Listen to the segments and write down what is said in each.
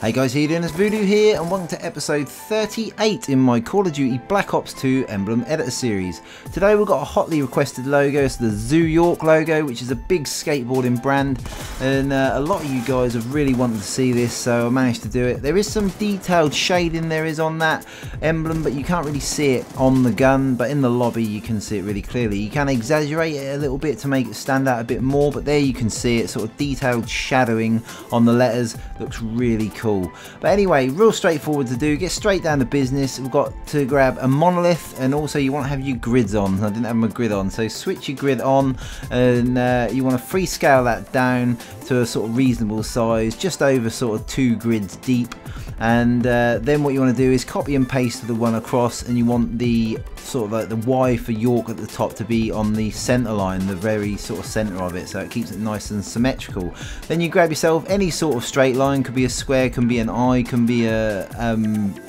Hey guys, how you doing? It's Voodoo here and welcome to episode 38 in my Call of Duty Black Ops 2 Emblem editor series. Today we've got a hotly requested logo. It's the Zoo York logo, which is a big skateboarding brand, and a lot of you guys have really wanted to see this, so I managed to do it. There is some detailed shading there is on that emblem, but you can't really see it on the gun, but in the lobby you can see it really clearly. You can exaggerate it a little bit to make it stand out a bit more, but there you can see it, sort of detailed shadowing on the letters. Looks really cool. But anyway, real straightforward to do. Get straight down to business. We've got to grab a monolith, and also you want to have your grids on. I didn't have my grid on, so switch your grid on, and you want to free scale that down to a sort of reasonable size, just over sort of 2 grids deep. And then what you want to do is copy and paste the one across, and you want the sort of like the Y for York at the top to be on the center line, the very sort of center of it, so it keeps it nice and symmetrical. Then you grab yourself any sort of straight line, could be a square, can be an eye, can be a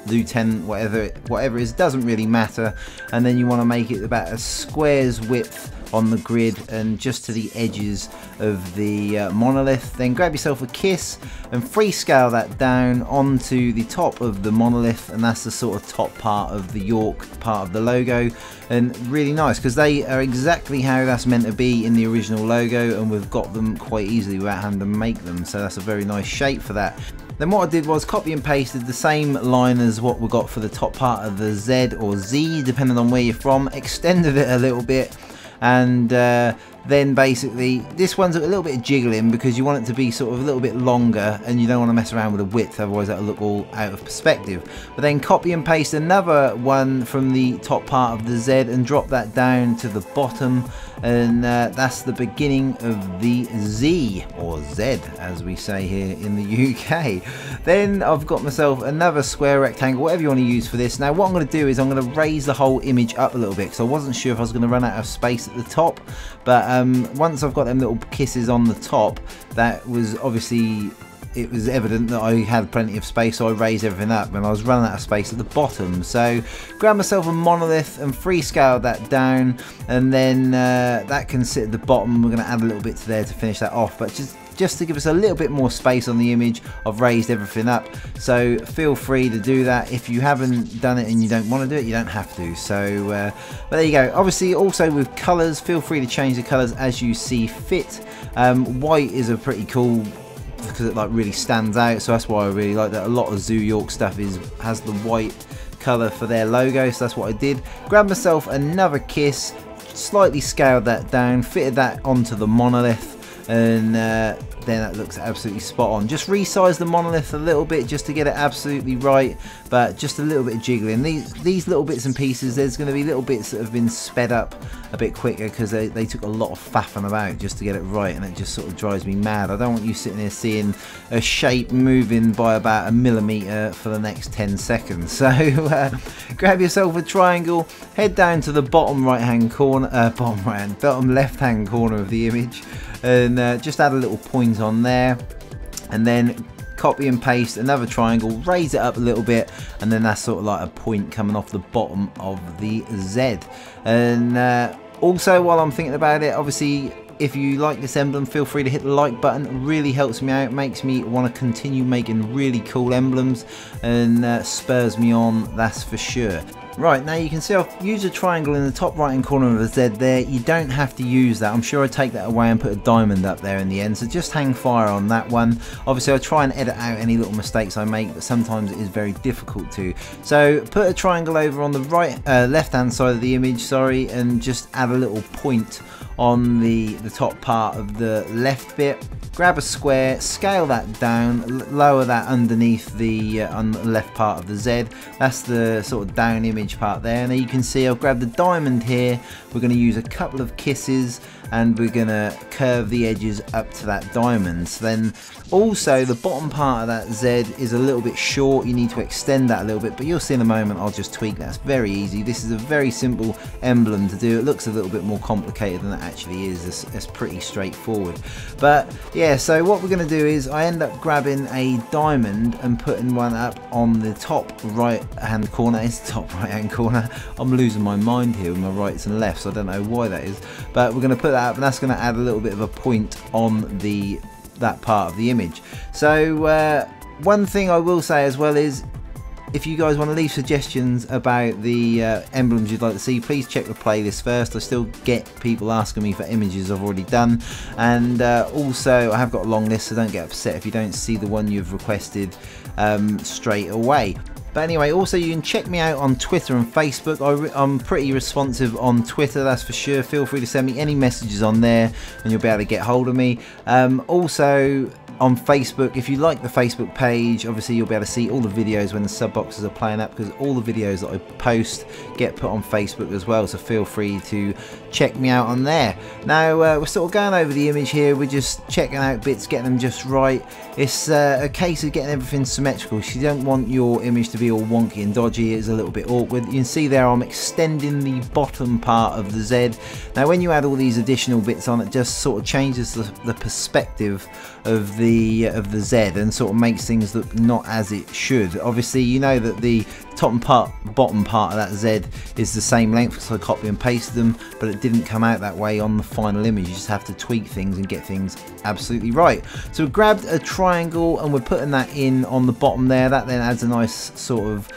lieutenant, whatever it is, doesn't really matter. And then you want to make it about a square's width on the grid and just to the edges of the monolith. Then grab yourself a kiss and free scale that down onto the top of the monolith, and that's the sort of top part of the York part of the logo. And really nice because they are exactly how that's meant to be in the original logo, and we've got them quite easily without having to make them, so that's a very nice shape for that. Then what I did was copy and pasted the same line as what we got for the top part of the Z or Z, depending on where you're from, extended it a little bit, and then basically this one's a little bit of jiggling because you want it to be sort of a little bit longer, and you don't want to mess around with the width, otherwise that'll look all out of perspective. But then copy and paste another one from the top part of the Z and drop that down to the bottom, and that's the beginning of the Z, or Z as we say here in the UK. Then I've got myself another square, rectangle, whatever you want to use for this. Now what I'm going to do is I'm going to raise the whole image up a little bit because I wasn't sure if I was going to run out of space at the top, but once I've got them little kisses on the top, that was obviously, it was evident that I had plenty of space, so I raised everything up, and I was running out of space at the bottom. So grab myself a monolith and free scale that down, and then that can sit at the bottom. We're going to add a little bit to there to finish that off, but just to give us a little bit more space on the image, I've raised everything up, so feel free to do that. If you haven't done it and you don't want to do it, you don't have to. So but there you go. Obviously also with colours, feel free to change the colours as you see fit. White is a pretty cool, because it like really stands out, so that's why I really like that. A lot of Zoo York stuff has the white colour for their logo, so that's what I did. Grab myself another kiss, slightly scaled that down, fitted that onto the monolith, and then that looks absolutely spot on. Just resize the monolith a little bit just to get it absolutely right, but just a little bit of jiggling. These little bits and pieces, there's going to be little bits that have been sped up a bit quicker because they took a lot of faffing about just to get it right, and it just sort of drives me mad. I don't want you sitting here seeing a shape moving by about a millimetre for the next 10 seconds. So grab yourself a triangle, head down to the bottom right hand corner, bottom left hand corner of the image, and just add a little point on there, and then copy and paste another triangle, raise it up a little bit, and then that's sort of like a point coming off the bottom of the Z. And also, while I'm thinking about it, obviously if you like this emblem, feel free to hit the like button. It really helps me out, makes me want to continue making really cool emblems, and spurs me on, that's for sure. Right, now you can see I've used a triangle in the top right hand corner of the Z there. You don't have to use that. I'm sure I'd take that away and put a diamond up there in the end, so just hang fire on that one. Obviously I try and edit out any little mistakes I make, but sometimes it is very difficult to. So put a triangle over on the left hand side of the image, sorry, and just add a little point on the top part of the left bit. Grab a square, scale that down, lower that underneath the on the left part of the Z. That's the sort of down image part there. And you can see I've grabbed the diamond here. We're going to use a couple of kisses, and we're going to curve the edges up to that diamond. So then also the bottom part of that Z is a little bit short. You need to extend that a little bit, but you'll see in a moment I'll just tweak that. It's very easy. This is a very simple emblem to do. It looks a little bit more complicated than it actually is. It's pretty straightforward. But yeah, so what we're going to do is I end up grabbing a diamond and putting one up on the top right hand corner. It's the top right hand corner. I'm losing my mind here with my rights and lefts. I don't know why that is, but we're going to put that up, and that's going to add a little bit of a point on that part of the image. So one thing I will say as well is, if you guys want to leave suggestions about the emblems you'd like to see, please check the playlist first. I still get people asking me for images I've already done, and also I have got a long list, so don't get upset if you don't see the one you've requested straight away. But anyway, also you can check me out on Twitter and Facebook. I'm pretty responsive on Twitter, that's for sure. Feel free to send me any messages on there and you'll be able to get hold of me. Also on Facebook, if you like the Facebook page, obviously you'll be able to see all the videos when the sub boxes are playing up, because all the videos that I post get put on Facebook as well, so feel free to check me out on there. Now we're sort of going over the image here, we're just checking out bits, getting them just right. It's a case of getting everything symmetrical. So you don't want your image to be all wonky and dodgy, it's a little bit awkward. You can see there I'm extending the bottom part of the Z. Now when you add all these additional bits on, it just sort of changes the perspective of the Z and sort of makes things look not as it should. Obviously you know that the bottom part of that Z is the same length, so I copy and paste them, but it didn't come out that way on the final image. You just have to tweak things and get things absolutely right. So we grabbed a triangle and we're putting that in on the bottom there. That then adds a nice sort of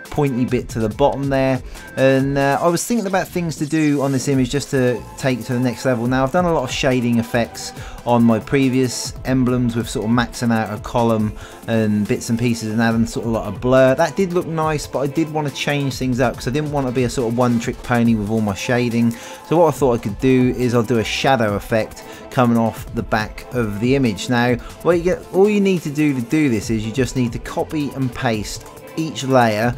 pointy bit to the bottom there, and I was thinking about things to do on this image just to take to the next level. Now I've done a lot of shading effects on my previous emblems with sort of maxing out a column and bits and pieces and adding sort of a lot of blur. That did look nice, but I did want to change things up because I didn't want to be a sort of one-trick pony with all my shading. So what I thought I could do is I'll do a shadow effect coming off the back of the image. Now all you need to do this is you just need to copy and paste each layer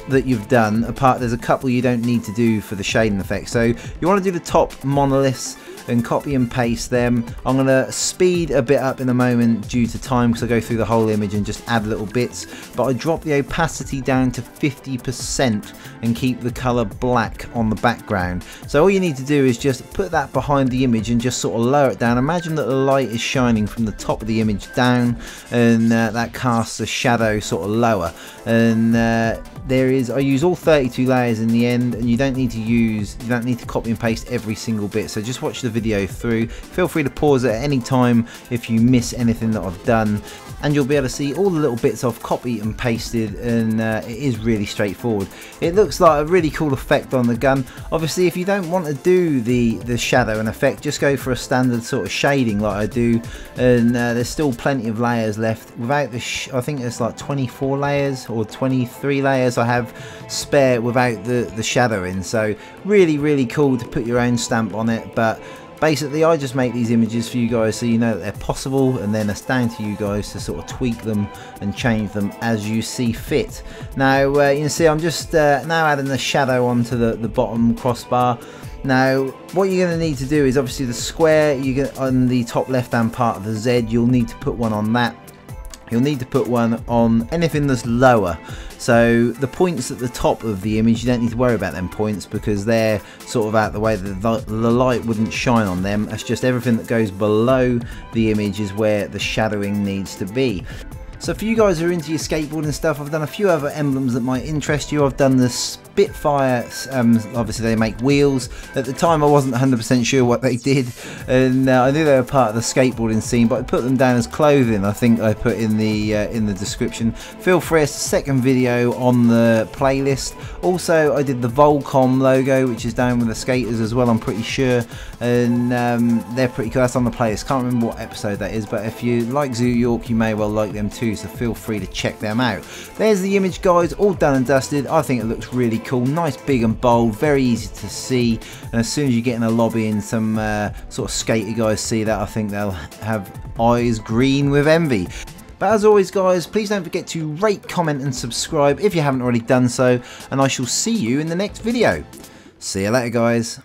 that you've done. There's a couple you don't need to do for the shading effect. So you want to do the top monoliths and copy and paste them. I'm going to speed a bit up in a moment due to time because I go through the whole image and just add little bits, but I drop the opacity down to 50% and keep the color black on the background. So all you need to do is just put that behind the image and just sort of lower it down. Imagine that the light is shining from the top of the image down, and that casts a shadow sort of lower. And I use all 32 layers in the end, and you don't need to copy and paste every single bit. So just watch the video through. Feel free to pause it at any time if you miss anything that I've done, and you'll be able to see all the little bits I've copied and pasted, and it is really straightforward. It looks like a really cool effect on the gun. Obviously if you don't want to do the shadow and effect, just go for a standard sort of shading like I do, and there's still plenty of layers left. Without the I think it's like 24 layers or 23 layers I have spare without the shadowing. So really cool to put your own stamp on it. But basically I just make these images for you guys so you know that they're possible, and then it's down to you guys to sort of tweak them and change them as you see fit. Now you can see I'm just now adding the shadow onto the bottom crossbar. Now what you're going to need to do is obviously the square on the top left hand part of the Z, you'll need to put one on that. You'll need to put one on anything that's lower. So the points at the top of the image, you don't need to worry about them points because they're sort of out the way, the light wouldn't shine on them. That's just everything that goes below the image is where the shadowing needs to be. So for you guys who are into your skateboarding and stuff, I've done a few other emblems that might interest you. I've done the Spitfire, obviously they make wheels. At the time I wasn't 100% sure what they did, and I knew they were part of the skateboarding scene, but I put them down as clothing. I think I put in the description. Feel free, it's the second video on the playlist. Also I did the Volcom logo, which is down with the skaters as well, I'm pretty sure, and they're pretty cool. That's on the playlist. Can't remember what episode that is, but if you like Zoo York you may well like them too, so feel free to check them out. There's the image guys, all done and dusted. I think it looks really cool, nice big and bold, very easy to see, and as soon as you get in a lobby and some sort of skater guys see that, I think they'll have eyes green with envy. But as always guys, please don't forget to rate, comment and subscribe if you haven't already done so, and I shall see you in the next video. See you later guys.